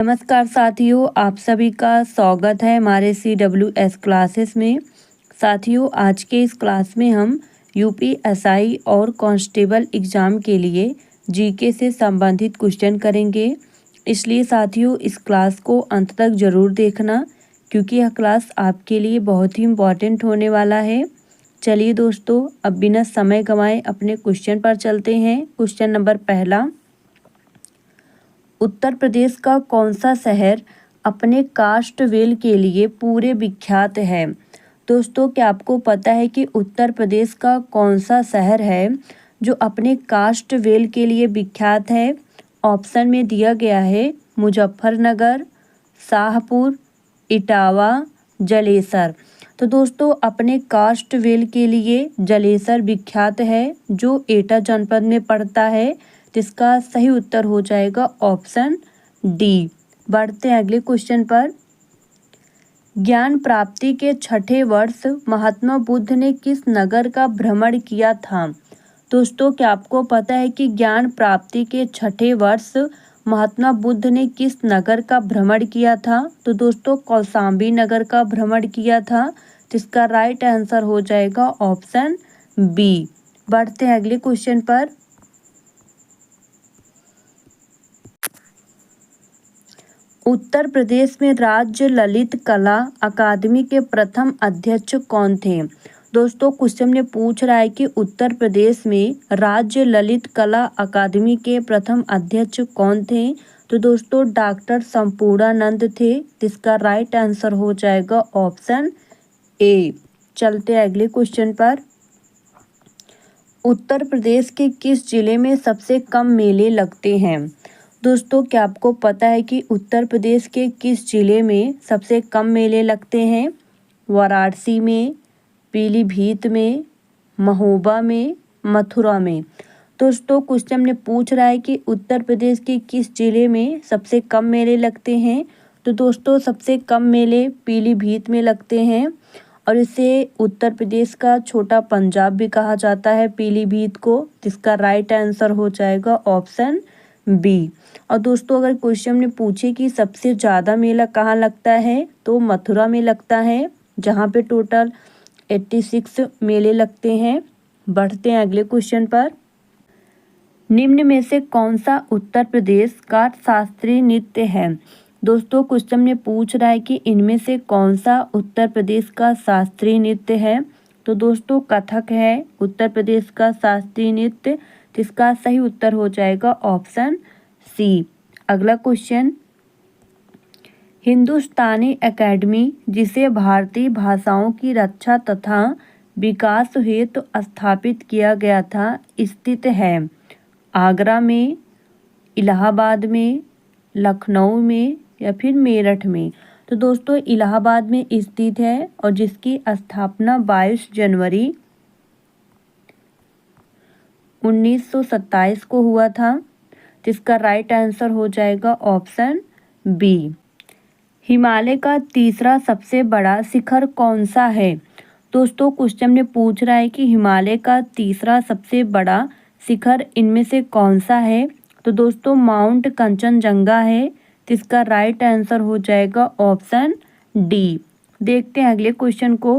नमस्कार साथियों, आप सभी का स्वागत है हमारे CWS क्लासेस में। साथियों, आज के इस क्लास में हम UPSI और कांस्टेबल एग्ज़ाम के लिए जीके से संबंधित क्वेश्चन करेंगे। इसलिए साथियों, इस क्लास को अंत तक ज़रूर देखना, क्योंकि यह क्लास आपके लिए बहुत ही इम्पॉर्टेंट होने वाला है। चलिए दोस्तों, अब बिना समय गंवाए अपने क्वेश्चन पर चलते हैं। क्वेश्चन नंबर पहला, उत्तर प्रदेश का कौन सा शहर अपने कास्ट वेल के लिए पूरे विख्यात है? दोस्तों, क्या आपको पता है कि उत्तर प्रदेश का कौन सा शहर है जो अपने कास्ट वेल के लिए विख्यात है? ऑप्शन में दिया गया है मुजफ्फरनगर, शाहपुर, इटावा, जलेसर। तो दोस्तों, अपने कास्ट वेल के लिए जलेसर विख्यात है, जो एटा जनपद में पड़ता है। जिसका सही उत्तर हो जाएगा ऑप्शन डी। बढ़ते हैं अगले क्वेश्चन पर। ज्ञान प्राप्ति के छठे वर्ष महात्मा बुद्ध ने किस नगर का भ्रमण किया था? दोस्तों, क्या आपको पता है कि ज्ञान प्राप्ति के छठे वर्ष महात्मा बुद्ध ने किस नगर का भ्रमण किया था? तो दोस्तों, कौशाम्बी नगर का भ्रमण किया था। जिसका राइट आंसर हो जाएगा ऑप्शन बी। बढ़ते हैं अगले क्वेश्चन पर। उत्तर प्रदेश में राज्य ललित कला अकादमी के प्रथम अध्यक्ष कौन थे? दोस्तों, क्वेश्चन में पूछ रहा है कि उत्तर प्रदेश में राज्य ललित कला अकादमी के प्रथम अध्यक्ष कौन थे? तो दोस्तों, डॉक्टर संपूर्णानंद थे। जिसका राइट आंसर हो जाएगा ऑप्शन ए। चलते हैं अगले क्वेश्चन पर। उत्तर प्रदेश के किस जिले में सबसे कम मेले लगते हैं? दोस्तों, क्या आपको पता है कि उत्तर प्रदेश के किस जिले में सबसे कम मेले लगते हैं? वाराणसी में, पीलीभीत में, महोबा में, मथुरा में। दोस्तों, क्वेश्चन में पूछ रहा है कि उत्तर प्रदेश के किस जिले में सबसे कम मेले लगते हैं? तो दोस्तों, सबसे कम मेले पीलीभीत में लगते हैं, और इसे उत्तर प्रदेश का छोटा पंजाब भी कहा जाता है, पीलीभीत को। जिसका राइट आंसर हो जाएगा ऑप्शन बी। और दोस्तों, अगर क्वेश्चन में पूछे कि सबसे ज़्यादा मेला कहाँ लगता है, तो मथुरा में लगता है, जहाँ पे टोटल 86 मेले लगते हैं। बढ़ते हैं अगले क्वेश्चन पर। निम्न में से कौन सा उत्तर प्रदेश का शास्त्रीय नृत्य है? दोस्तों, क्वेश्चन में पूछ रहा है कि इनमें से कौन सा उत्तर प्रदेश का शास्त्रीय नृत्य है? तो दोस्तों, कथक है उत्तर प्रदेश का शास्त्रीय नृत्य। जिसका सही उत्तर हो जाएगा ऑप्शन सी। अगला क्वेश्चन, हिंदुस्तानी एकेडमी, जिसे भारतीय भाषाओं की रक्षा तथा विकास हेतु स्थापित किया गया था, स्थित है आगरा में, इलाहाबाद में, लखनऊ में, या फिर मेरठ में? तो दोस्तों, इलाहाबाद में स्थित है, और जिसकी स्थापना 22 जनवरी 1927 को हुआ था। जिसका राइट आंसर हो जाएगा ऑप्शन बी। हिमालय का तीसरा सबसे बड़ा शिखर कौन सा है? दोस्तों, क्वेश्चन में पूछ रहा है कि हिमालय का तीसरा सबसे बड़ा शिखर इनमें से कौन सा है? तो दोस्तों, माउंट कंचनजंगा है। जिसका राइट आंसर हो जाएगा ऑप्शन डी। देखते हैं अगले क्वेश्चन को।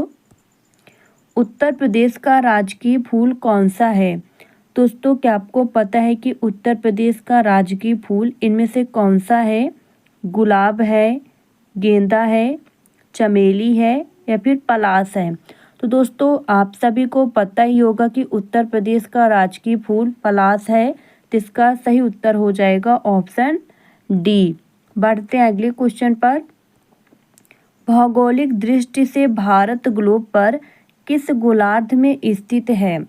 उत्तर प्रदेश का राजकीय फूल कौन सा है? दोस्तों, क्या आपको पता है कि उत्तर प्रदेश का राजकीय फूल इनमें से कौन सा है? गुलाब है, गेंदा है, चमेली है, या फिर पलाश है? तो दोस्तों, आप सभी को पता ही होगा कि उत्तर प्रदेश का राजकीय फूल पलाश है। जिसका सही उत्तर हो जाएगा ऑप्शन डी। बढ़ते हैं अगले क्वेश्चन पर। भौगोलिक दृष्टि से भारत ग्लोब पर किस गोलार्ध में स्थित है?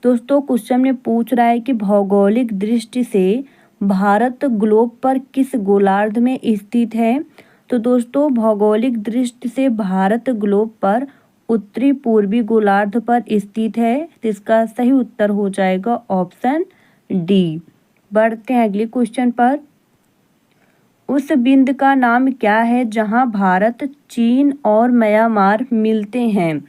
दोस्तों, क्वेश्चन में पूछ रहा है कि भौगोलिक दृष्टि से भारत ग्लोब पर किस गोलार्ध में स्थित है? तो दोस्तों, भौगोलिक दृष्टि से भारत ग्लोब पर उत्तरी पूर्वी गोलार्ध पर स्थित है। जिसका सही उत्तर हो जाएगा ऑप्शन डी। बढ़ते हैं अगले क्वेश्चन पर। उस बिंदु का नाम क्या है जहां भारत, चीन और म्यांमार मिलते हैं?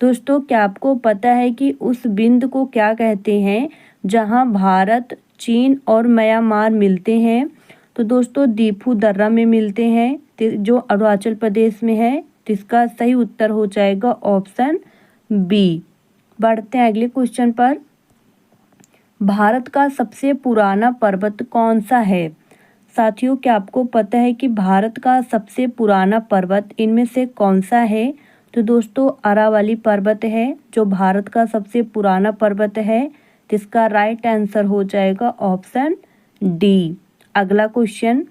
दोस्तों, क्या आपको पता है कि उस बिंदु को क्या कहते हैं जहां भारत, चीन और म्यांमार मिलते हैं? तो दोस्तों दीफू दर्रा में मिलते हैं, जो अरुणाचल प्रदेश में है। तो इसका सही उत्तर हो जाएगा ऑप्शन बी। बढ़ते हैं अगले क्वेश्चन पर। भारत का सबसे पुराना पर्वत कौन सा है? साथियों, क्या आपको पता है कि भारत का सबसे पुराना पर्वत इनमें से कौन सा है? तो दोस्तों अरावली पर्वत है जो भारत का सबसे पुराना पर्वत है। तो इसका राइट आंसर हो जाएगा ऑप्शन डी। अगला क्वेश्चन,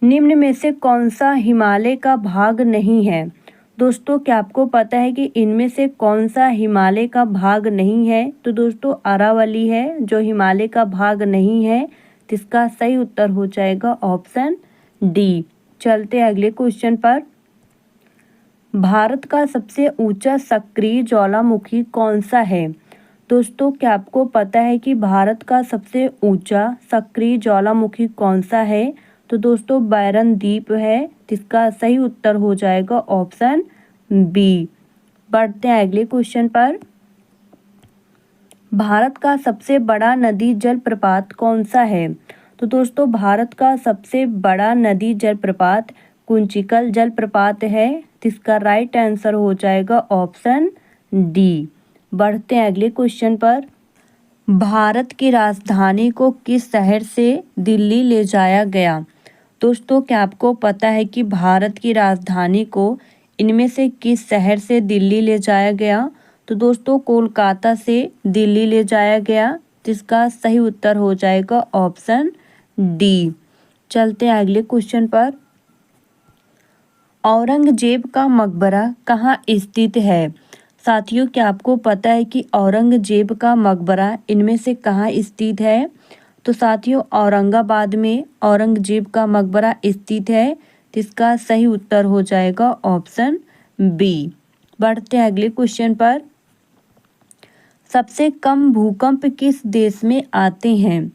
निम्न में से कौन सा हिमालय का भाग नहीं है? दोस्तों क्या आपको पता है कि इनमें से कौन सा हिमालय का भाग नहीं है? तो दोस्तों अरावली है जो हिमालय का भाग नहीं है। तो इसका सही उत्तर हो जाएगा ऑप्शन डी। चलते अगले क्वेश्चन पर। भारत का सबसे ऊंचा सक्रिय ज्वालामुखी कौन सा है? दोस्तों क्या आपको पता है कि भारत का सबसे ऊंचा सक्रिय ज्वालामुखी कौन सा है? तो दोस्तों बैरन द्वीप है। इसका सही उत्तर हो जाएगा ऑप्शन बी। बढ़ते हैं अगले क्वेश्चन पर। भारत का सबसे बड़ा नदी जलप्रपात कौन सा है? तो दोस्तों भारत का सबसे बड़ा नदी जलप्रपात कुंचिकल जलप्रपात है। इसका राइट आंसर हो जाएगा ऑप्शन डी। बढ़ते हैं अगले क्वेश्चन पर। भारत की राजधानी को किस शहर से दिल्ली ले जाया गया? दोस्तों क्या आपको पता है कि भारत की राजधानी को इनमें से किस शहर से दिल्ली ले जाया गया? तो दोस्तों कोलकाता से दिल्ली ले जाया गया। जिसका सही उत्तर हो जाएगा ऑप्शन डी। चलते हैं अगले क्वेश्चन पर। औरंगजेब का मकबरा कहाँ स्थित है? साथियों क्या आपको पता है कि औरंगजेब का मकबरा इनमें से कहाँ स्थित है? तो साथियों औरंगाबाद में औरंगजेब का मकबरा स्थित है। इसका सही उत्तर हो जाएगा ऑप्शन बी। बढ़ते हैं अगले क्वेश्चन पर। सबसे कम भूकंप किस देश में आते हैं?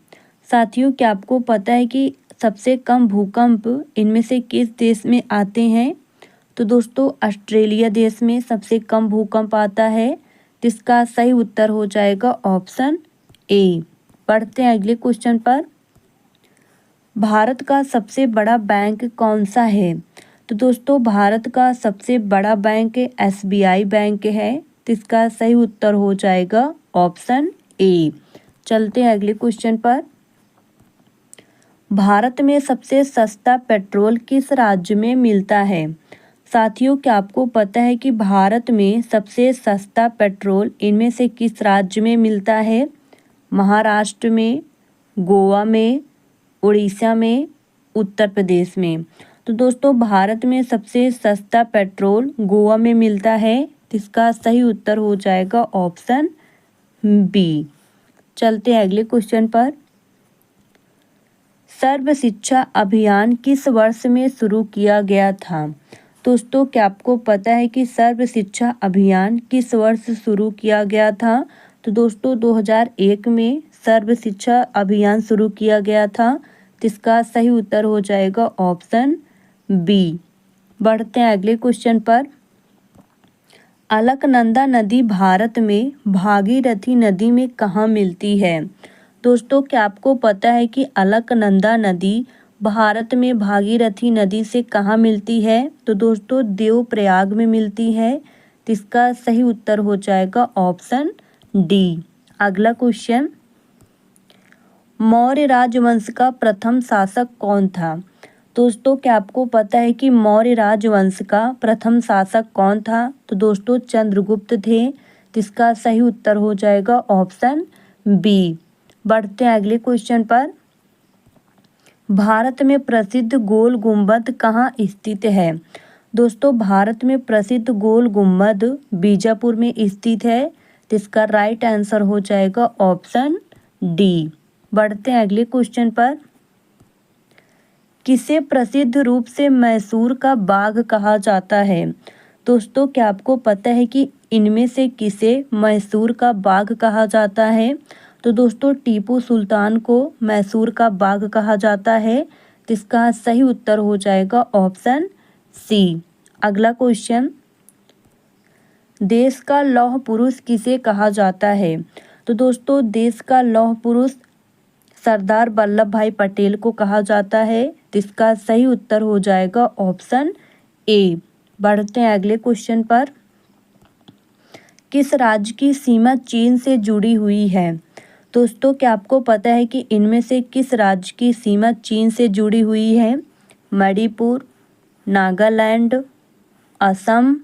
साथियों क्या आपको पता है कि सबसे कम भूकंप इनमें से किस देश में आते हैं? तो दोस्तों ऑस्ट्रेलिया देश में सबसे कम भूकंप आता है। जिसका सही उत्तर हो जाएगा ऑप्शन ए। बढ़ते हैं अगले क्वेश्चन पर। भारत का सबसे बड़ा बैंक कौन सा है? तो दोस्तों भारत का सबसे बड़ा बैंक एसबीआई बैंक है। तो इसका सही उत्तर हो जाएगा ऑप्शन ए। चलते हैं अगले क्वेश्चन पर। भारत में सबसे सस्ता पेट्रोल किस राज्य में मिलता है? साथियों क्या आपको पता है कि भारत में सबसे सस्ता पेट्रोल इनमें से किस राज्य में मिलता है? महाराष्ट्र में, गोवा में, उड़ीसा में, उत्तर प्रदेश में। तो दोस्तों भारत में सबसे सस्ता पेट्रोल गोवा में मिलता है। इसका सही उत्तर हो जाएगा ऑप्शन बी। चलते हैं अगले क्वेश्चन पर। सर्व शिक्षा अभियान किस वर्ष में शुरू किया गया था? दोस्तों क्या आपको पता है कि सर्व शिक्षा अभियान किस वर्ष शुरू किया गया था? तो दोस्तों 2001 में सर्व शिक्षा अभियान शुरू किया गया था। जिसका सही उत्तर हो जाएगा ऑप्शन बी। बढ़ते हैं अगले क्वेश्चन पर। अलकनंदा नदी भारत में भागीरथी नदी में कहाँ मिलती है? दोस्तों क्या आपको पता है कि अलकनंदा नदी भारत में भागीरथी नदी से कहाँ मिलती है? तो दोस्तों देवप्रयाग में मिलती है। इसका सही उत्तर हो जाएगा ऑप्शन डी। अगला क्वेश्चन, मौर्य राजवंश का प्रथम शासक कौन था? दोस्तों क्या आपको पता है कि मौर्य राजवंश का प्रथम शासक कौन था? तो दोस्तों चंद्रगुप्त थे। जिसका सही उत्तर हो जाएगा ऑप्शन बी। बढ़ते हैं अगले क्वेश्चन पर। भारत में प्रसिद्ध गोल गुंबद कहाँ स्थित है? दोस्तों भारत में प्रसिद्ध गोल गुंबद बीजापुर में स्थित है। जिसका राइट आंसर हो जाएगा ऑप्शन डी। बढ़ते हैं अगले क्वेश्चन पर। किसे प्रसिद्ध रूप से मैसूर का बाग कहा जाता है? दोस्तों क्या आपको पता है कि इनमें से किसे मैसूर का बाग कहा जाता है? तो दोस्तों टीपू सुल्तान को मैसूर का बाग कहा जाता है। जिसका सही उत्तर हो जाएगा ऑप्शन सी। अगला क्वेश्चन, देश का लौह पुरुष किसे कहा जाता है? तो दोस्तों देश का लौह पुरुष सरदार वल्लभ भाई पटेल को कहा जाता है? तो इसका सही उत्तर हो जाएगा ऑप्शन ए। बढ़ते हैं अगले क्वेश्चन पर। किस राज्य की सीमा चीन से जुड़ी हुई है? दोस्तों क्या आपको पता है कि इनमें से किस राज्य की सीमा चीन से जुड़ी हुई है? मणिपुर, नागालैंड, असम,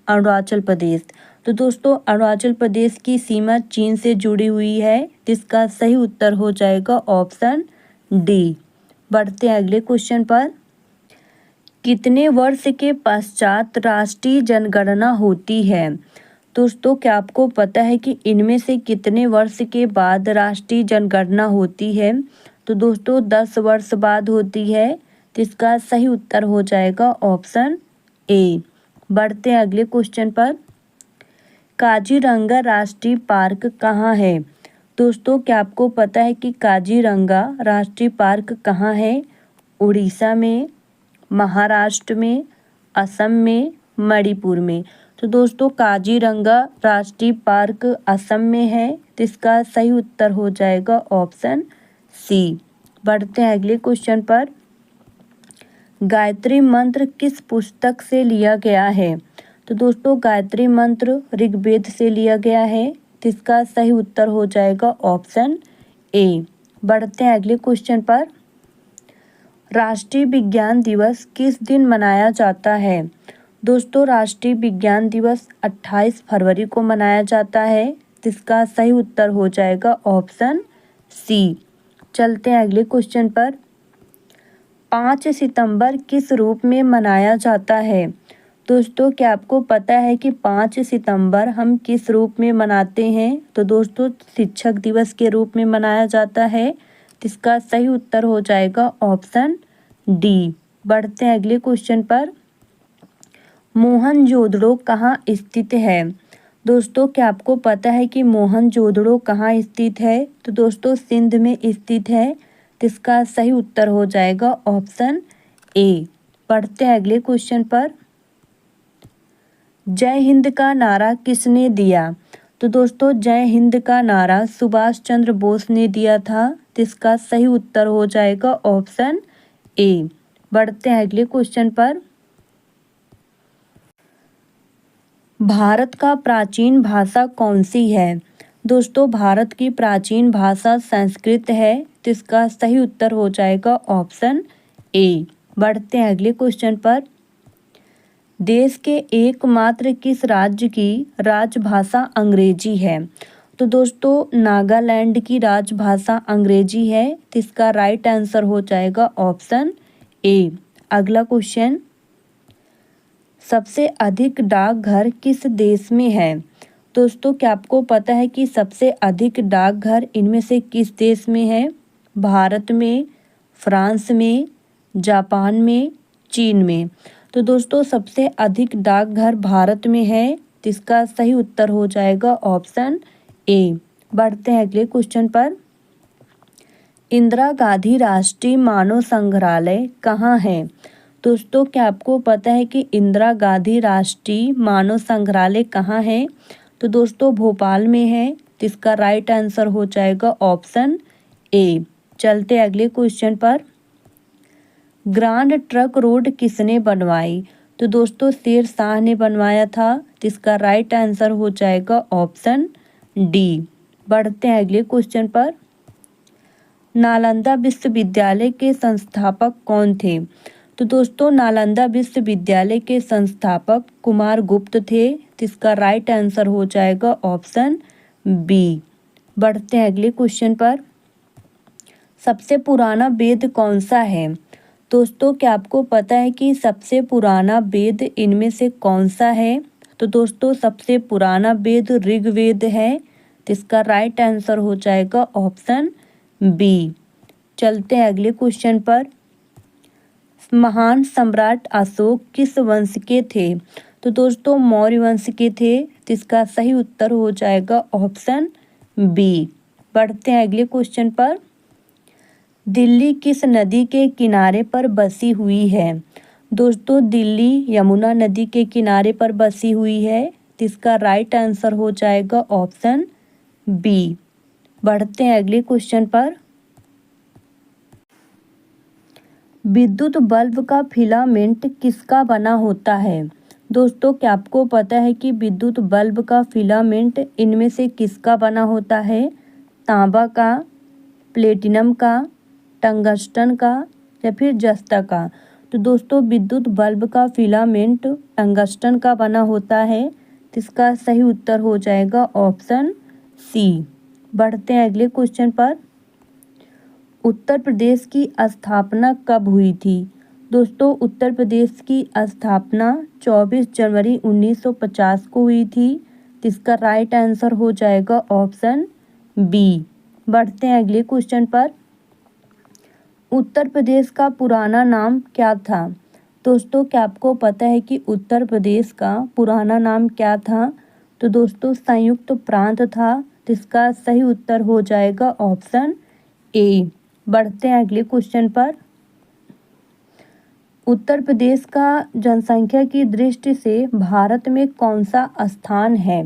अरुणाचल प्रदेश। तो दोस्तों अरुणाचल प्रदेश की सीमा चीन से जुड़ी हुई है। इसका सही उत्तर हो जाएगा ऑप्शन डी। बढ़ते हैं अगले क्वेश्चन पर। कितने वर्ष के पश्चात राष्ट्रीय जनगणना होती है? दोस्तों क्या आपको पता है कि इनमें से कितने वर्ष के बाद राष्ट्रीय जनगणना होती है? तो दोस्तों 10 वर्ष बाद होती है। तो इसका सही उत्तर हो जाएगा ऑप्शन ए। बढ़ते हैं अगले क्वेश्चन पर। काजीरंगा राष्ट्रीय पार्क कहाँ है? दोस्तों क्या आपको पता है कि काजीरंगा राष्ट्रीय पार्क कहाँ है? उड़ीसा में, महाराष्ट्र में, असम में, मणिपुर में। तो दोस्तों काजीरंगा राष्ट्रीय पार्क असम में है। तो इसका सही उत्तर हो जाएगा ऑप्शन सी। बढ़ते हैं अगले क्वेश्चन पर। गायत्री मंत्र किस पुस्तक से लिया गया है? तो दोस्तों गायत्री मंत्र ऋग्वेद से लिया गया है। तो इसका सही उत्तर हो जाएगा ऑप्शन ए। बढ़ते हैं अगले क्वेश्चन पर। राष्ट्रीय विज्ञान दिवस किस दिन मनाया जाता है? दोस्तों राष्ट्रीय विज्ञान दिवस 28 फरवरी को मनाया जाता है। तो इसका सही उत्तर हो जाएगा ऑप्शन सी। चलते हैं अगले क्वेश्चन पर। 5 सितंबर किस रूप में मनाया जाता है? दोस्तों क्या आपको पता है कि 5 सितंबर हम किस रूप में मनाते हैं? तो दोस्तों शिक्षक दिवस के रूप में मनाया जाता है। तो इसका सही उत्तर हो जाएगा ऑप्शन डी। बढ़ते हैं अगले क्वेश्चन पर। मोहनजोदड़ो कहाँ स्थित है? दोस्तों क्या आपको पता है कि मोहनजोदड़ो कहाँ स्थित है? तो दोस्तों सिंध में स्थित है। तो इसका सही उत्तर हो जाएगा ऑप्शन ए। बढ़ते हैं अगले क्वेश्चन पर। जय हिंद का नारा किसने दिया? तो दोस्तों जय हिंद का नारा सुभाष चंद्र बोस ने दिया था। तो इसका सही उत्तर हो जाएगा ऑप्शन ए। बढ़ते हैं अगले क्वेश्चन पर। भारत का प्राचीन भाषा कौन सी है? दोस्तों भारत की प्राचीन भाषा संस्कृत है। तो इसका सही उत्तर हो जाएगा ऑप्शन ए। बढ़ते हैं अगले क्वेश्चन पर। देश के एकमात्र किस राज्य की राजभाषा अंग्रेजी है? तो दोस्तों नागालैंड की राजभाषा अंग्रेजी है। तो इसका राइट आंसर हो जाएगा ऑप्शन ए। अगला क्वेश्चन। सबसे अधिक डाकघर किस देश में है? दोस्तों क्या आपको पता है कि सबसे अधिक डाकघर इनमें से किस देश में है? भारत में, फ्रांस में, जापान में, चीन में। तो दोस्तों सबसे अधिक डाकघर भारत में है। तो इसका सही उत्तर हो जाएगा ऑप्शन ए। बढ़ते हैं अगले क्वेश्चन पर। इंदिरा गांधी राष्ट्रीय मानव संग्रहालय कहाँ है? दोस्तों क्या आपको पता है कि इंदिरा गांधी राष्ट्रीय मानव संग्रहालय कहाँ है? तो दोस्तों भोपाल में है। तो इसका राइट आंसर हो जाएगा ऑप्शन ए। चलते अगले क्वेश्चन पर। ग्रांड ट्रंक रोड किसने बनवाई? तो दोस्तों शेर शाह ने बनवाया था। तो इसका राइट आंसर हो जाएगा ऑप्शन डी। बढ़ते हैं अगले क्वेश्चन पर। नालंदा विश्वविद्यालय के संस्थापक कौन थे? तो दोस्तों नालंदा विश्वविद्यालय के संस्थापक कुमार गुप्त थे। तो इसका राइट आंसर हो जाएगा ऑप्शन बी। बढ़ते हैं अगले क्वेश्चन पर। सबसे पुराना वेद कौन सा है? दोस्तों क्या आपको पता है कि सबसे पुराना वेद इनमें से कौन सा है? तो दोस्तों सबसे पुराना वेद ऋग्वेद है। तो इसका राइट आंसर हो जाएगा ऑप्शन बी। चलते हैं अगले क्वेश्चन पर। महान सम्राट अशोक किस वंश के थे? तो दोस्तों मौर्य वंश के थे। तो इसका सही उत्तर हो जाएगा ऑप्शन बी। बढ़ते हैं अगले क्वेश्चन पर। दिल्ली किस नदी के किनारे पर बसी हुई है? दोस्तों दिल्ली यमुना नदी के किनारे पर बसी हुई है। तो इसका राइट आंसर हो जाएगा ऑप्शन बी। बढ़ते हैं अगले क्वेश्चन पर। विद्युत बल्ब का फिलामेंट किसका बना होता है? दोस्तों, क्या आपको पता है कि विद्युत बल्ब का फिलामेंट इनमें से किसका बना होता है? तांबा का, प्लेटिनम का, टंगस्टन का या फिर जस्ता का? तो दोस्तों, विद्युत बल्ब का फिलामेंट टंगस्टन का बना होता है। तो इसका सही उत्तर हो जाएगा ऑप्शन सी। बढ़ते हैं अगले क्वेश्चन पर। उत्तर प्रदेश की स्थापना कब हुई थी? दोस्तों, उत्तर प्रदेश की स्थापना 24 जनवरी 1950 को हुई थी। तो इसका राइट आंसर हो जाएगा ऑप्शन बी। बढ़ते हैं अगले क्वेश्चन पर। उत्तर प्रदेश का पुराना नाम क्या था? दोस्तों, क्या आपको पता है कि उत्तर प्रदेश का पुराना नाम क्या था? तो दोस्तों, संयुक्त प्रांत था। तो इसका सही उत्तर हो जाएगा ऑप्शन ए। बढ़ते हैं अगले क्वेश्चन पर। उत्तर प्रदेश का जनसंख्या की दृष्टि से भारत में कौन सा स्थान है?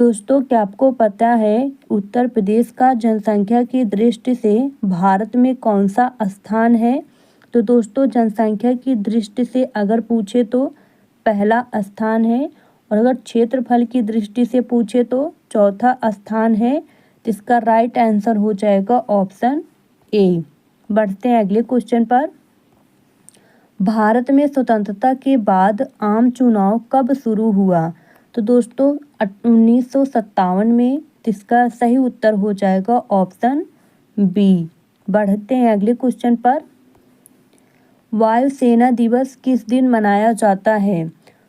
दोस्तों, क्या आपको पता है उत्तर प्रदेश का जनसंख्या की दृष्टि से भारत में कौन सा स्थान है? तो दोस्तों, जनसंख्या की दृष्टि से अगर पूछे तो पहला स्थान है, और अगर क्षेत्रफल की दृष्टि से पूछे तो चौथा स्थान है। तो इसका राइट आंसर हो जाएगा ऑप्शन ए। बढ़ते हैं अगले क्वेश्चन पर। भारत में स्वतंत्रता के बाद आम चुनाव कब शुरू हुआ? तो दोस्तों, 1957 में। तो इसका सही उत्तर हो जाएगा ऑप्शन बी। बढ़ते हैं अगले क्वेश्चन पर। वायुसेना दिवस किस दिन मनाया जाता है?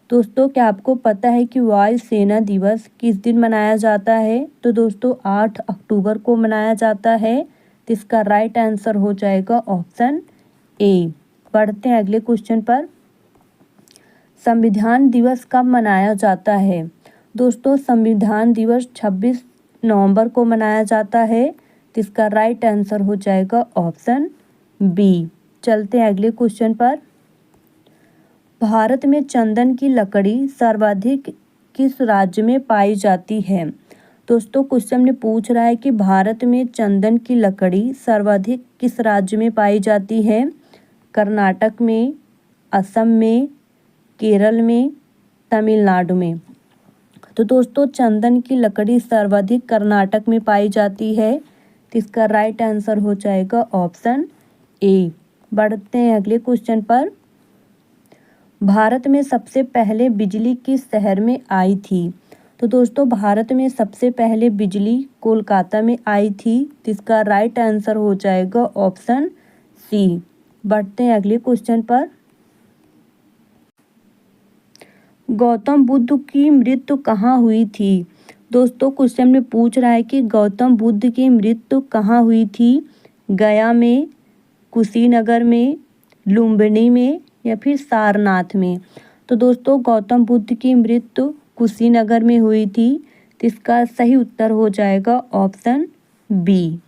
दोस्तों, क्या आपको पता है कि वायुसेना दिवस किस दिन मनाया जाता है? तो दोस्तों, 8 अक्टूबर को मनाया जाता है। तो इसका राइट आंसर हो जाएगा ऑप्शन ए। बढ़ते हैं अगले क्वेश्चन पर। संविधान दिवस कब मनाया जाता है? दोस्तों, संविधान दिवस 26 नवंबर को मनाया जाता है। तो इसका राइट आंसर हो जाएगा ऑप्शन बी। चलते हैं अगले क्वेश्चन पर। भारत में चंदन की लकड़ी सर्वाधिक किस राज्य में पाई जाती है? दोस्तों, क्वेश्चन में पूछ रहा है कि भारत में चंदन की लकड़ी सर्वाधिक किस राज्य में पाई जाती है? कर्नाटक में, असम में, केरल में, तमिलनाडु में? तो दोस्तों, चंदन की लकड़ी सर्वाधिक कर्नाटक में पाई जाती है। तो इसका राइट आंसर हो जाएगा ऑप्शन ए। बढ़ते हैं अगले क्वेश्चन पर। भारत में सबसे पहले बिजली किस शहर में आई थी? तो दोस्तों, भारत में सबसे पहले बिजली कोलकाता में आई थी। तो इसका राइट आंसर हो जाएगा ऑप्शन सी। बढ़ते हैं अगले क्वेश्चन पर। गौतम बुद्ध की मृत्यु कहाँ हुई थी? दोस्तों, क्वेश्चन में पूछ रहा है कि गौतम बुद्ध की मृत्यु कहाँ हुई थी? गया में, कुशीनगर में, लुम्बिनी में या फिर सारनाथ में? तो दोस्तों, गौतम बुद्ध की मृत्यु कुशीनगर में हुई थी। तो इसका सही उत्तर हो जाएगा ऑप्शन बी।